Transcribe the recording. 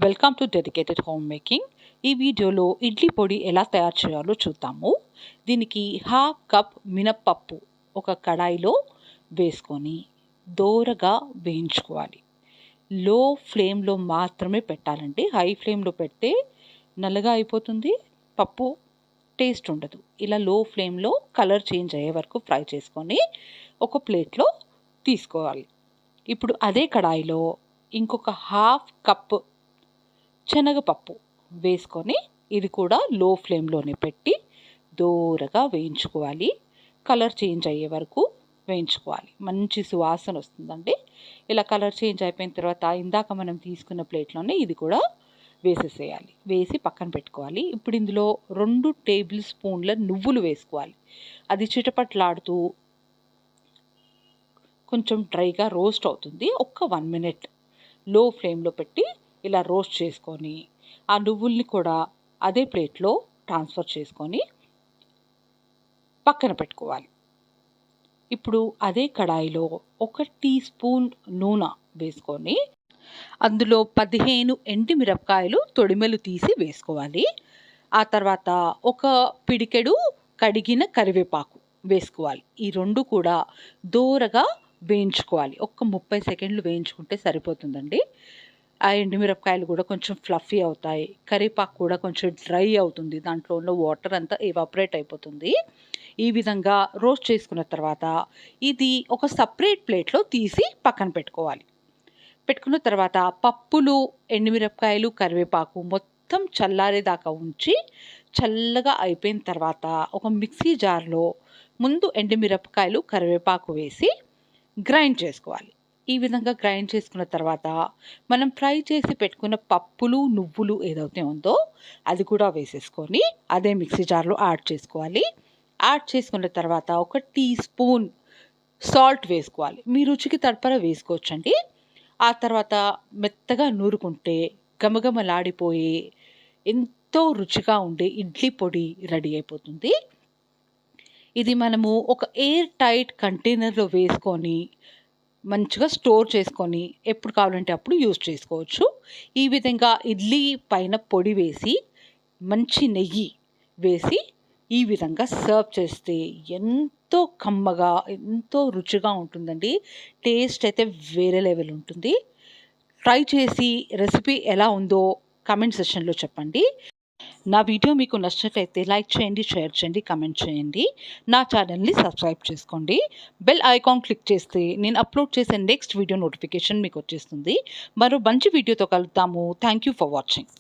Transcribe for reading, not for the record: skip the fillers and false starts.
Welcome to dedicated home making. ఈ వీడియోలో ఇడ్లీ పొడి ఎలా తయారు చేయాలో చూద్దాము. దీనికి హాఫ్ కప్ మినప్పప్పు ఒక కడాయిలో వేసుకొని దోరగా వేయించుకోవాలి. లో ఫ్లేమ్లో మాత్రమే పెట్టాలండి. హై ఫ్లేమ్లో పెడితే నల్లగా అయిపోతుంది, పప్పు టేస్ట్ ఉండదు. ఇలా లో ఫ్లేమ్లో కలర్ చేంజ్ అయ్యే వరకు ఫ్రై చేసుకొని ఒక ప్లేట్లో తీసుకోవాలి. ఇప్పుడు అదే కడాయిలో ఇంకొక హాఫ్ కప్ శనగపప్పు వేసుకొని ఇది కూడా లో ఫ్లేమ్లోనే పెట్టి దోరగా వేయించుకోవాలి. కలర్ చేంజ్ అయ్యే వరకు వేయించుకోవాలి. మంచి సువాసన వస్తుందండి. ఇలా కలర్ చేంజ్ అయిపోయిన తర్వాత ఇందాక మనం తీసుకున్న ప్లేట్లోనే ఇది కూడా వేసేసేయాలి. వేసి పక్కన పెట్టుకోవాలి. ఇప్పుడు ఇందులో 2 టేబుల్ స్పూన్ల నువ్వులు వేసుకోవాలి. అది చిటపట్లాడుతూ కొంచెం డ్రైగా రోస్ట్ అవుతుంది. ఒక్క 1 మినిట్ లో ఫ్లేమ్లో పెట్టి ఇలా రోస్ట్ చేసుకొని ఆ నువ్వుల్ని కూడా అదే ప్లేట్లో ట్రాన్స్ఫర్ చేసుకొని పక్కన పెట్టుకోవాలి. ఇప్పుడు అదే కడాయిలో 1 టీ స్పూన్ నూనె వేసుకొని అందులో 15 ఎండుమిరపకాయలు తొడిమెలు తీసి వేసుకోవాలి. ఆ తర్వాత ఒక పిడికెడు కడిగిన కరివేపాకు వేసుకోవాలి. ఈ 2 కూడా దోరగా వేయించుకోవాలి. ఒక్క 30 సెకండ్లు వేయించుకుంటే సరిపోతుందండి. ఆ ఎండుమిరపకాయలు కూడా కొంచెం ఫ్లఫీ అవుతాయి. కరివేపాకు కూడా కొంచెం డ్రై అవుతుంది. దాంట్లో ఉన్న వాటర్ అంతా ఎవాపరేట్ అయిపోతుంది. ఈ విధంగా రోస్ట్ చేసుకున్న తర్వాత ఇది ఒక సపరేట్ ప్లేట్లో తీసి పక్కన పెట్టుకోవాలి. పెట్టుకున్న తర్వాత పప్పులు, ఎండుమిరపకాయలు, కరివేపాకు మొత్తం చల్లారేదాకా ఉంచి చల్లగా అయిపోయిన తర్వాత ఒక మిక్సీ జార్లో ముందు ఎండుమిరపకాయలు, కరివేపాకు వేసి గ్రైండ్ చేసుకోవాలి. ఈ విధంగా గ్రైండ్ చేసుకున్న తర్వాత మనం ఫ్రై చేసి పెట్టుకున్న పప్పులు, నువ్వులు ఏదైతే ఉందో అది కూడా వేసేసుకొని అదే మిక్సీ జార్లో యాడ్ చేసుకోవాలి. యాడ్ చేసుకున్న తర్వాత 1 టీ స్పూన్ సాల్ట్ వేసుకోవాలి. మీ రుచికి తగ్గట్టు వేసుకోవచ్చండి. ఆ తర్వాత మెత్తగా నూరుకుంటే గమగమలాడిపోయే ఎంతో రుచిగా ఉండే ఇడ్లీ పొడి రెడీ అయిపోతుంది. ఇది మనము ఒక ఎయిర్ టైట్ కంటైనర్లో వేసుకొని మంచిగా స్టోర్ చేసుకొని ఎప్పుడు కావాలంటే అప్పుడు యూజ్ చేసుకోవచ్చు. ఈ విధంగా ఇడ్లీ పైన పొడి వేసి మంచి నెయ్యి వేసి ఈ విధంగా సర్వ్ చేస్తే ఎంతో కమ్మగా, ఎంతో రుచిగా ఉంటుందండి. టేస్ట్ అయితే వేరే లెవెల్ ఉంటుంది. ట్రై చేసి రెసిపీ ఎలా ఉందో కామెంట్ సెక్షన్లో చెప్పండి. నా వీడియో మీకు నచ్చినట్లయితే లైక్ చేయండి, షేర్ చేయండి, కామెంట్ చేయండి. నా ఛానల్ని సబ్స్క్రైబ్ చేసుకోండి. బెల్ ఐకాన్ క్లిక్ చేస్తే నేను అప్లోడ్ చేసే నెక్స్ట్ వీడియో నోటిఫికేషన్ మీకు వచ్చేస్తుంది. మరో మంచి వీడియోతో కలుద్దాము. Thank you for watching.